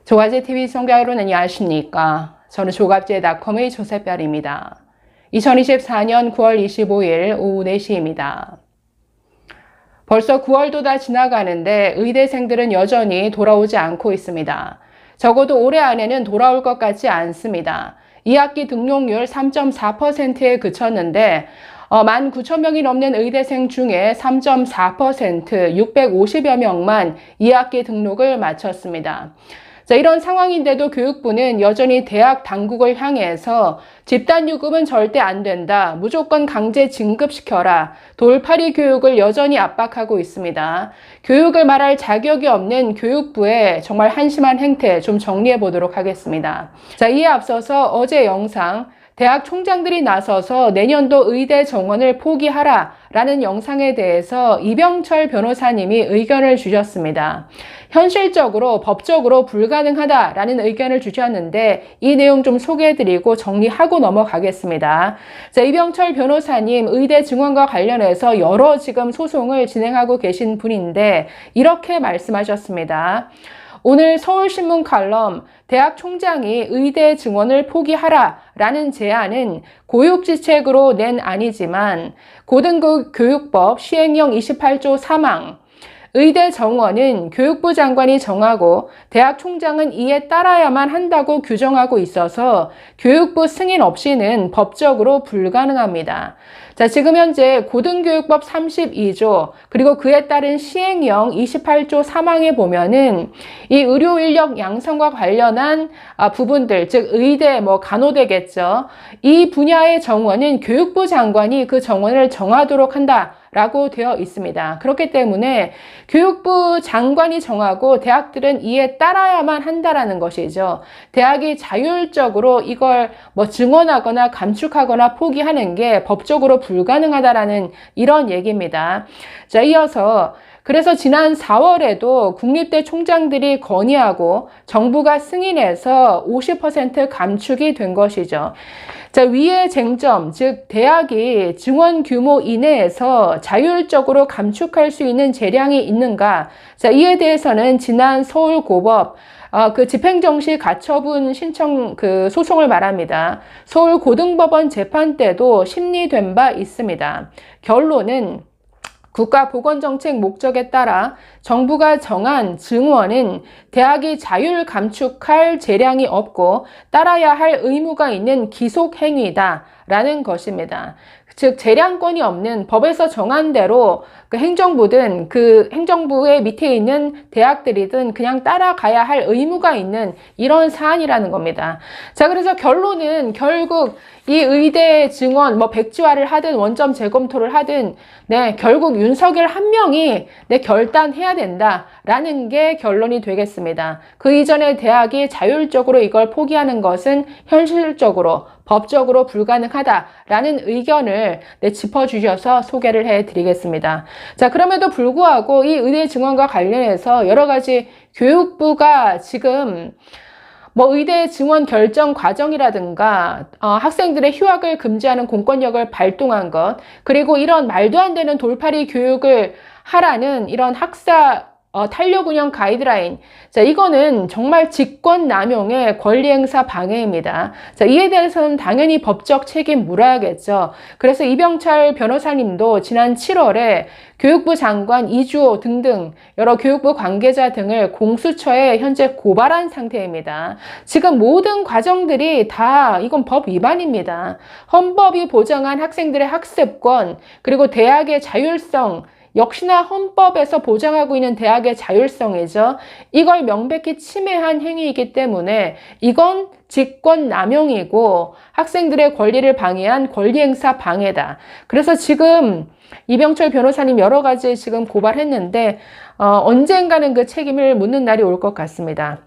조가지TV 시청자 여러분 안녕하십니까? 저는 조갑제닷컴의 조세별입니다. 2024년 9월 25일 오후 4시입니다. 벌써 9월도 다 지나가는데 의대생들은 여전히 돌아오지 않고 있습니다. 적어도 올해 안에는 돌아올 것 같지 않습니다. 2학기 등록률 3.4%에 그쳤는데 19,000명이 넘는 의대생 중에 3.4%, 650여 명만 2학기 등록을 마쳤습니다. 자, 이런 상황인데도 교육부는 여전히 대학 당국을 향해서 집단유급은 절대 안 된다. 무조건 강제 진급시켜라. 돌팔이 교육을 여전히 압박하고 있습니다. 교육을 말할 자격이 없는 교육부의 정말 한심한 행태 좀 정리해 보도록 하겠습니다. 자, 이에 앞서서 어제 영상 대학 총장들이 나서서 내년도 의대 정원을 포기하라 라는 영상에 대해서 이병철 변호사님이 의견을 주셨습니다. 현실적으로 법적으로 불가능하다라는 의견을 주셨는데 이 내용 좀 소개해드리고 정리하고 넘어가겠습니다. 자, 이병철 변호사님 의대 증원과 관련해서 여러 지금 소송을 진행하고 계신 분인데 이렇게 말씀하셨습니다. 오늘 서울신문 칼럼 대학 총장이 의대 증원을 포기하라 라는 제안은 고육지책으로 낸 안이지만 고등교육법 시행령 28조 3항 의대 정원은 교육부 장관이 정하고 대학 총장은 이에 따라야만 한다고 규정하고 있어서 교육부 승인 없이는 법적으로 불가능합니다. 자, 지금 현재 고등교육법 32조 그리고 그에 따른 시행령 28조 3항에 보면은 이 의료 인력 양성과 관련한 부분들, 즉 의대, 간호대겠죠. 이 분야의 정원은 교육부 장관이 그 정원을 정하도록 한다. 라고 되어 있습니다. 그렇기 때문에 교육부 장관이 정하고 대학들은 이에 따라야만 한다라는 것이죠. 대학이 자율적으로 이걸 증원하거나 감축하거나 포기하는 게 법적으로 불가능하다라는 이런 얘기입니다. 자, 이어서 그래서 지난 4월에도 국립대 총장들이 건의하고 정부가 승인해서 50% 감축이 된 것이죠. 자, 위의 쟁점, 즉 대학이 증원 규모 이내에서 자율적으로 감축할 수 있는 재량이 있는가? 자, 이에 대해서는 지난 서울고법 그 집행정시 가처분 신청 소송을 말합니다. 서울고등법원 재판 때도 심리된 바 있습니다. 결론은 국가보건정책 목적에 따라 정부가 정한 증원은 대학이 자율 감축할 재량이 없고 따라야 할 의무가 있는 기속행위다라는 것입니다. 즉 재량권이 없는 법에서 정한 대로 행정부든 행정부의 밑에 있는 대학들이든 그냥 따라가야 할 의무가 있는 이런 사안이라는 겁니다. 자, 그래서 결론은 결국 이 의대 증원 백지화를 하든 원점 재검토를 하든 결국 윤석열 한 명이 결단해야 된다라는 게 결론이 되겠습니다. 그 이전에 대학이 자율적으로 이걸 포기하는 것은 현실적으로 법적으로 불가능하다라는 의견을 짚어주셔서 소개를 해드리겠습니다. 자, 그럼에도 불구하고 이 의대 증원과 관련해서 여러 가지 교육부가 지금 의대 증원 결정 과정이라든가 학생들의 휴학을 금지하는 공권력을 발동한 것, 그리고 이런 말도 안 되는 돌팔이 교육을 하라는 이런 학사 탄력 운영 가이드라인. 자, 이거는 정말 직권남용의 권리행사 방해입니다. 자, 이에 대해서는 당연히 법적 책임 물어야겠죠. 그래서 이병철 변호사님도 지난 7월에 교육부 장관 이주호 등등 여러 교육부 관계자 등을 공수처에 현재 고발한 상태입니다. 지금 모든 과정들이 다 이건 법 위반입니다. 헌법이 보장한 학생들의 학습권, 그리고 대학의 자율성, 역시나 헌법에서 보장하고 있는 대학의 자율성이죠. 이걸 명백히 침해한 행위이기 때문에 이건 직권남용이고 학생들의 권리를 방해한 권리행사 방해다. 그래서 지금 이병철 변호사님 여러 가지 지금 고발했는데 언젠가는 그 책임을 묻는 날이 올 것 같습니다.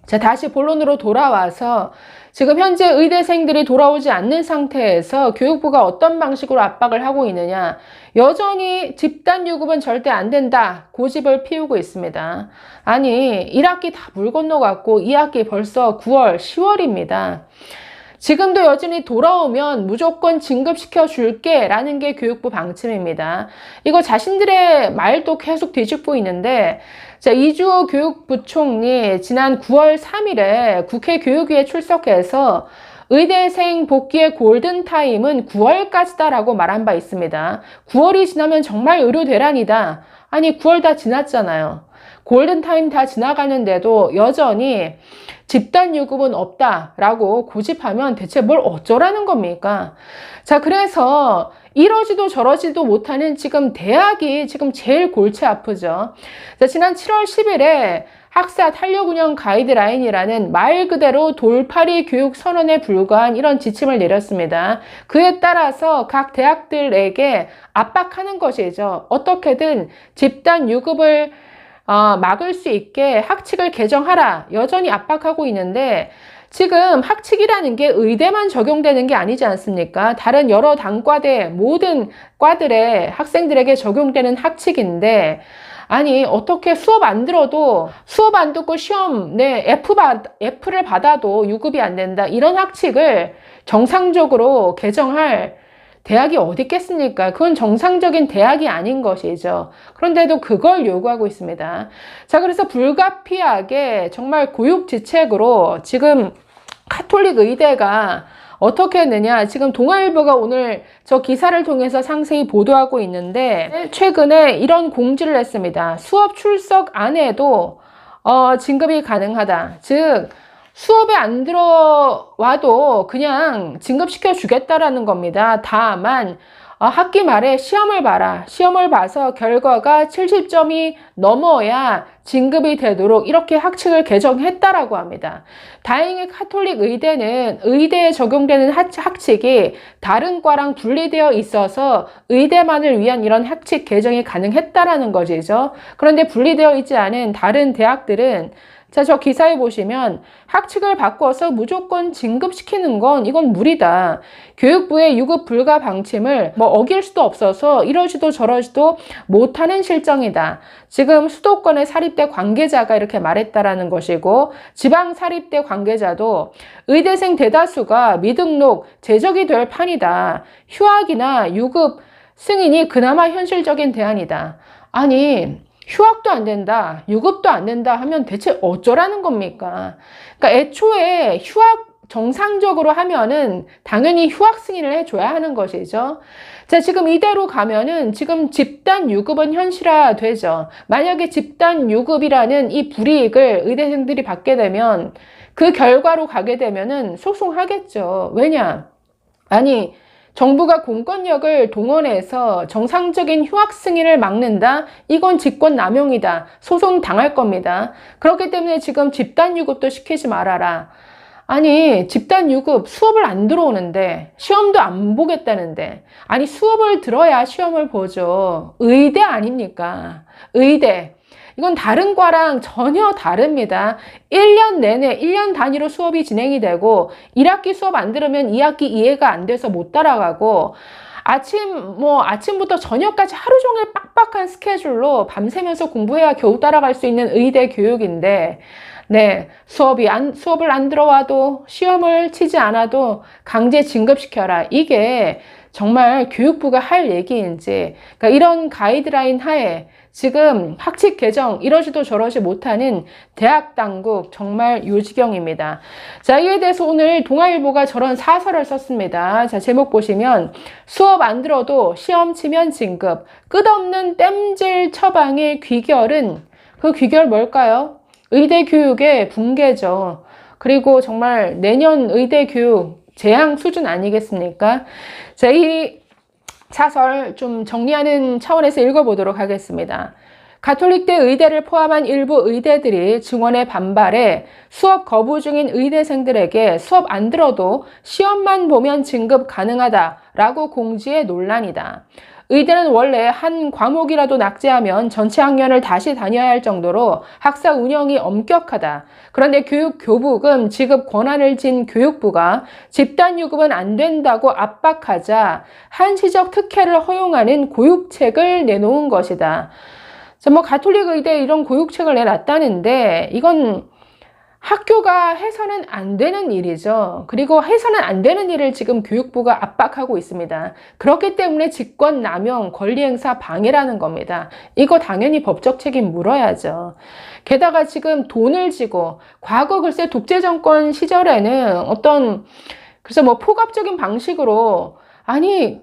자, 다시 본론으로 돌아와서 지금 현재 의대생들이 돌아오지 않는 상태에서 교육부가 어떤 방식으로 압박을 하고 있느냐. 여전히 집단유급은 절대 안 된다. 고집을 피우고 있습니다. 아니 1학기 다 물 건너갔고 2학기 벌써 9월, 10월입니다. 지금도 여전히 돌아오면 무조건 진급시켜 줄게 라는 게 교육부 방침입니다. 이거 자신들의 말도 계속 뒤집고 있는데, 자, 이주호 교육부총리 지난 9월 3일에 국회 교육위에 출석해서 의대생 복귀의 골든타임은 9월까지다라고 말한 바 있습니다. 9월이 지나면 정말 의료 대란이다. 아니, 9월 다 지났잖아요. 골든타임 다 지나가는데도 여전히 집단 유급은 없다라고 고집하면 대체 뭘 어쩌라는 겁니까? 자, 그래서 이러지도 저러지도 못하는 지금 대학이 지금 제일 골치 아프죠. 자, 지난 7월 10일에 학사 탄력운영 가이드라인이라는 말 그대로 돌팔이 교육 선언에 불과한 이런 지침을 내렸습니다. 그에 따라서 각 대학들에게 압박하는 것이죠. 어떻게든 집단 유급을 막을 수 있게 학칙을 개정하라. 여전히 압박하고 있는데, 지금 학칙이라는 게 의대만 적용되는 게 아니지 않습니까? 다른 여러 단과대 모든 과들의 학생들에게 적용되는 학칙인데, 아니, 어떻게 수업 안 들어도, 수업 안 듣고 시험, F를 받아도 유급이 안 된다. 이런 학칙을 정상적으로 개정할 대학이 어디 있겠습니까? 그건 정상적인 대학이 아닌 것이죠. 그런데도 그걸 요구하고 있습니다. 자, 그래서 불가피하게 정말 고육지책으로 지금 가톨릭 의대가 어떻게 했느냐. 지금 동아일보가 오늘 저 기사를 통해서 상세히 보도하고 있는데, 최근에 이런 공지를 했습니다. 수업 출석 안 해도 진급이 가능하다. 즉 수업에 안 들어와도 그냥 진급시켜 주겠다라는 겁니다. 다만 학기 말에 시험을 봐라. 시험을 봐서 결과가 70점이 넘어야 진급이 되도록 이렇게 학칙을 개정했다라고 합니다. 다행히 가톨릭 의대는 의대에 적용되는 학칙이 다른 과랑 분리되어 있어서 의대만을 위한 이런 학칙 개정이 가능했다라는 것이죠. 그런데 분리되어 있지 않은 다른 대학들은, 자, 저 기사에 보시면 학칙을 바꿔서 무조건 진급시키는 건 이건 무리다. 교육부의 유급 불가 방침을 어길 수도 없어서 이러지도 저러지도 못하는 실정이다. 지금 수도권의 사립대 관계자가 이렇게 말했다라는 것이고, 지방 사립대 관계자도 의대생 대다수가 미등록, 제적이 될 판이다. 휴학이나 유급 승인이 그나마 현실적인 대안이다. 아니, 휴학도 안 된다, 유급도 안 된다 하면 대체 어쩌라는 겁니까? 그러니까 애초에 휴학 정상적으로 하면은 당연히 휴학 승인을 해줘야 하는 것이죠. 자, 지금 이대로 가면은 지금 집단 유급은 현실화되죠. 만약에 집단 유급이라는 이 불이익을 의대생들이 받게 되면 그 결과로 가게 되면은 소송하겠죠. 왜냐? 아니, 정부가 공권력을 동원해서 정상적인 휴학 승인을 막는다? 이건 직권남용이다. 소송 당할 겁니다. 그렇기 때문에 지금 집단유급도 시키지 말아라. 아니, 집단유급 수업을 안 들어오는데, 시험도 안 보겠다는데, 아니, 수업을 들어야 시험을 보죠. 의대 아닙니까? 의대. 이건 다른 과랑 전혀 다릅니다. 1년 내내 1년 단위로 수업이 진행이 되고 1학기 수업 안 들으면 2학기 이해가 안 돼서 못 따라가고, 아침부터 저녁까지 하루 종일 빡빡한 스케줄로 밤새면서 공부해야 겨우 따라갈 수 있는 의대 교육인데, 네, 수업을 안 들어와도 시험을 치지 않아도 강제 진급시켜라. 이게 정말 교육부가 할 얘기인지, 그러니까 이런 가이드라인 하에 지금 학칙 개정 이러지도 저러지 못하는 대학 당국 정말 요지경입니다. 자, 이에 대해서 오늘 동아일보가 저런 사설을 썼습니다. 자, 제목 보시면 수업 안 들어도 시험 치면 진급, 끝없는 땜질 처방의 귀결은, 그 귀결 뭘까요? 의대 교육의 붕괴죠. 그리고 정말 내년 의대 교육 재앙 수준 아니겠습니까? 자, 이 사설 좀 정리하는 차원에서 읽어보도록 하겠습니다. 가톨릭대 의대를 포함한 일부 의대들이 증원에 반발해 수업 거부 중인 의대생들에게 수업 안 들어도 시험만 보면 진급 가능하다라고 공지해 논란이다. 의대는 원래 한 과목이라도 낙제하면 전체 학년을 다시 다녀야 할 정도로 학사 운영이 엄격하다. 그런데 교부금 지급 권한을 진 교육부가 집단 유급은 안 된다고 압박하자 한시적 특혜를 허용하는 고육책을 내놓은 것이다. 가톨릭 의대 이런 고육책을 내놨다는데, 이건 학교가 해서는 안 되는 일이죠. 그리고 해서는 안 되는 일을 지금 교육부가 압박하고 있습니다. 그렇기 때문에 직권남용, 권리행사 방해라는 겁니다. 이거 당연히 법적 책임 물어야죠. 게다가 지금 돈을 지고, 과거 글쎄 독재정권 시절에는 그래서 뭐 포갑적인 방식으로, 아니,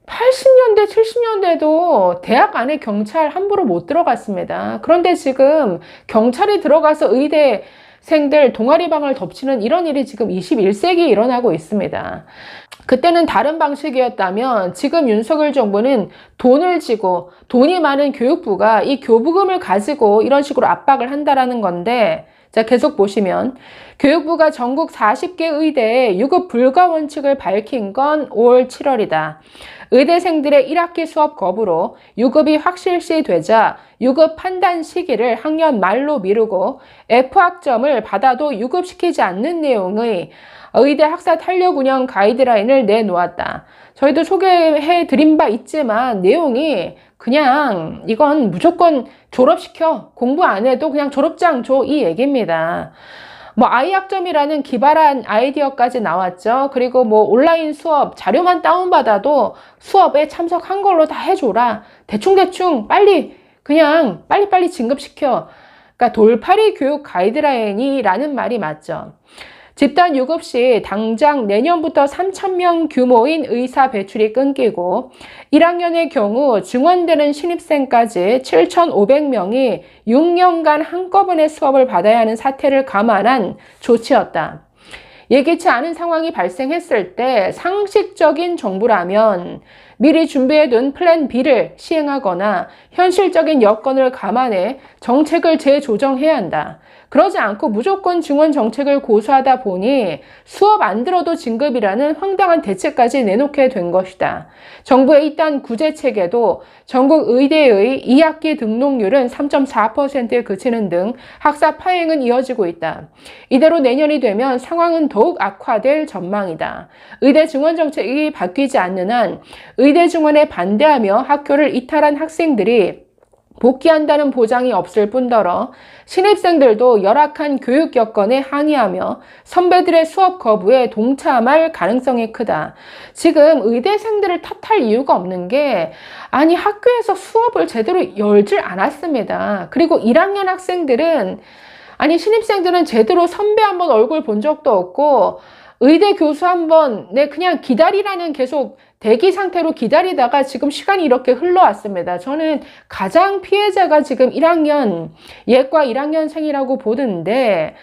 80년대, 70년대도 대학 안에 경찰 함부로 못 들어갔습니다. 그런데 지금 경찰이 들어가서 의대생들 동아리방을 덮치는 이런 일이 지금 21세기에 일어나고 있습니다. 그때는 다른 방식이었다면 지금 윤석열 정부는 돈을 지고 돈이 많은 교육부가 이 교부금을 가지고 이런 식으로 압박을 한다라는 건데, 자, 계속 보시면 교육부가 전국 40개 의대에 유급 불가 원칙을 밝힌 건 5월 7월이다. 의대생들의 1학기 수업 거부로 유급이 확실시 되자 유급 판단 시기를 학년 말로 미루고 F학점을 받아도 유급시키지 않는 내용의 의대 학사 탄력 운영 가이드라인을 내놓았다. 저희도 소개해 드린 바 있지만 내용이 그냥 이건 무조건 졸업시켜. 공부 안 해도 그냥 졸업장 줘. 이 얘기입니다. 뭐 아이학점이라는 기발한 아이디어까지 나왔죠. 그리고 뭐 온라인 수업 자료만 다운받아도 수업에 참석한 걸로 다 해줘라. 대충대충 빨리빨리 진급시켜. 그러니까 돌팔이 교육 가이드라인이라는 말이 맞죠. 집단 유급 시 당장 내년부터 3,000명 규모인 의사 배출이 끊기고 1학년의 경우 증원되는 신입생까지 7,500명이 6년간 한꺼번에 수업을 받아야 하는 사태를 감안한 조치였다. 예기치 않은 상황이 발생했을 때 상식적인 정부라면 미리 준비해둔 플랜 B를 시행하거나 현실적인 여건을 감안해 정책을 재조정해야 한다. 그러지 않고 무조건 증원 정책을 고수하다 보니 수업 안 들어도 진급이라는 황당한 대책까지 내놓게 된 것이다. 정부의 이딴 구제 체계도 전국 의대의 2학기 등록률은 3.4%에 그치는 등 학사 파행은 이어지고 있다. 이대로 내년이 되면 상황은 더욱 악화될 전망이다. 의대 증원 정책이 바뀌지 않는 한 의대 증원에 반대하며 학교를 이탈한 학생들이 복귀한다는 보장이 없을 뿐더러 신입생들도 열악한 교육 여건에 항의하며 선배들의 수업 거부에 동참할 가능성이 크다. 지금 의대생들을 탓할 이유가 없는 게, 아니 학교에서 수업을 제대로 열질 않았습니다. 그리고 1학년 학생들은, 아니 신입생들은 제대로 선배 한번 얼굴 본 적도 없고 의대 교수 한번 그냥 기다리라는 계속 대기 상태로 기다리다가 지금 시간이 이렇게 흘러왔습니다. 저는 가장 피해자가 지금 1학년, 예과 1학년생이라고 보는데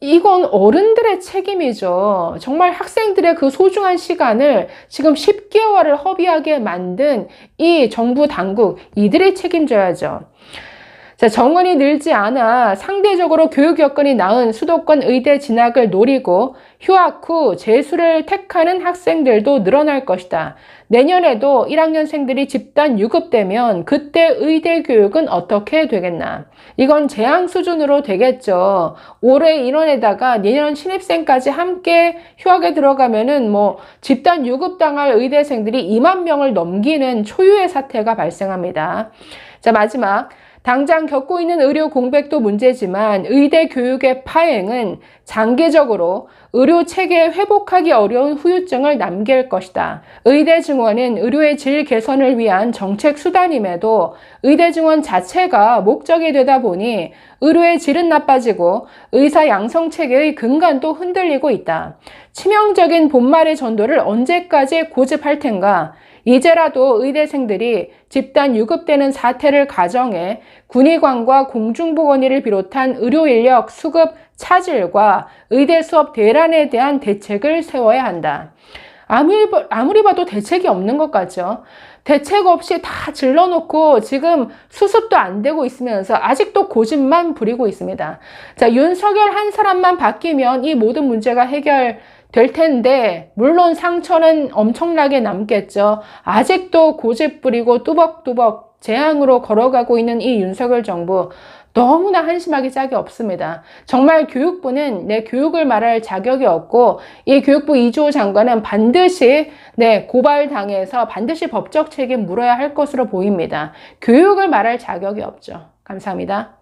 이건 어른들의 책임이죠. 정말 학생들의 그 소중한 시간을 지금 10개월을 허비하게 만든 이 정부 당국, 이들이 책임져야죠. 자, 정원이 늘지 않아 상대적으로 교육 여건이 나은 수도권 의대 진학을 노리고 휴학 후 재수를 택하는 학생들도 늘어날 것이다. 내년에도 1학년생들이 집단 유급되면 그때 의대 교육은 어떻게 되겠나? 이건 재앙 수준으로 되겠죠. 올해 인원에다가 내년 신입생까지 함께 휴학에 들어가면은 뭐 집단 유급당할 의대생들이 2만 명을 넘기는 초유의 사태가 발생합니다. 자, 마지막. 당장 겪고 있는 의료 공백도 문제지만 의대 교육의 파행은 장기적으로 의료 체계에 회복하기 어려운 후유증을 남길 것이다. 의대 증원은 의료의 질 개선을 위한 정책 수단임에도 의대 증원 자체가 목적이 되다 보니 의료의 질은 나빠지고 의사 양성 체계의 근간도 흔들리고 있다. 치명적인 본말의 전도를 언제까지 고집할 텐가? 이제라도 의대생들이 집단 유급되는 사태를 가정해 군의관과 공중보건의를 비롯한 의료인력 수급 차질과 의대 수업 대란에 대한 대책을 세워야 한다. 아무리 봐도 대책이 없는 것 같죠. 대책 없이 다 질러놓고 지금 수습도 안 되고 있으면서 아직도 고집만 부리고 있습니다. 자, 윤석열 한 사람만 바뀌면 이 모든 문제가 해결될 텐데 물론 상처는 엄청나게 남겠죠. 아직도 고집 부리고 뚜벅뚜벅 재앙으로 걸어가고 있는 이 윤석열 정부 너무나 한심하기 짝이 없습니다. 정말 교육부는 교육을 말할 자격이 없고 이 교육부 이주호 장관은 반드시 고발당해서 반드시 법적 책임 물어야 할 것으로 보입니다. 교육을 말할 자격이 없죠. 감사합니다.